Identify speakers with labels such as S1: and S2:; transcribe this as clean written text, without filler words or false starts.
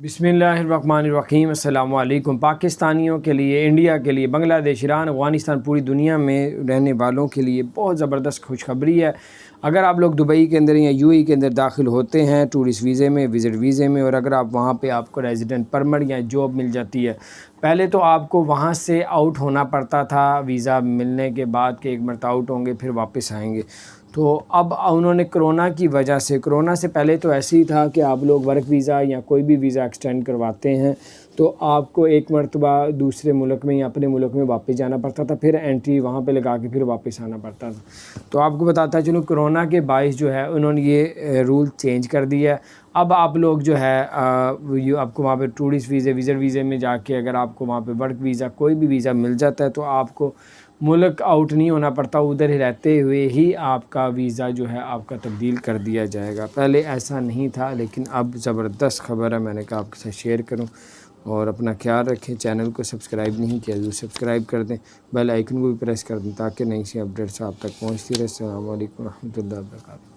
S1: बिस्मिल्लाहिर्रहमानिर्रहीम। अस्सलाम वालेकुम। पाकिस्तानियों के लिए, इंडिया के लिए, बांग्लादेश, ईरान, अफ़गानिस्तान, पूरी दुनिया में रहने वालों के लिए बहुत ज़बरदस्त खुशखबरी है। अगर आप लोग दुबई के अंदर या यूएई के अंदर दाखिल होते हैं टूरिस्ट वीज़े में, विज़िट वीज़े में, और अगर आप वहाँ पे आपको रेजिडेंट परमिट या जॉब मिल जाती है, पहले तो आपको वहाँ से आउट होना पड़ता था वीज़ा मिलने के बाद कि एक मरतबा आउट होंगे फिर वापस आएंगे। तो अब उन्होंने कोरोना की वजह से, कोरोना से पहले तो ऐसे ही था कि आप लोग वर्क वीज़ा या कोई भी वीज़ा एक्सटेंड करवाते हैं तो आपको एक मरतबा दूसरे मुल्क में या अपने मुल्क में वापस जाना पड़ता था, फिर एंट्री वहाँ पे लगा के फिर वापस आना पड़ता था। तो आपको बताता चलो कोरोना के बायस जो है उन्होंने ये रूल चेंज कर दिया है। अब आप लोग जो है आपको वहाँ पे टूरिस्ट वीज़े, विज़िट वीज़े में जाके अगर आपको वहाँ पे वर्क वीज़ा कोई भी वीज़ा मिल जाता है तो आपको मुल्क आउट नहीं होना पड़ता, उधर ही रहते हुए ही आपका वीज़ा जो है आपका तब्दील कर दिया जाएगा। पहले ऐसा नहीं था, लेकिन अब ज़बरदस्त खबर है, मैंने कहा आपके साथ शेयर करूं। और अपना ख्याल रखें, चैनल को सब्सक्राइब नहीं किया तो सब्सक्राइब कर दें, बेल आइकन को भी प्रेस कर दें ताकि नई सी अपडेट्स आप तक पहुँचती रहे। अस्सलामु अलैकुम रहमतुल्लाहि व बरकातहू।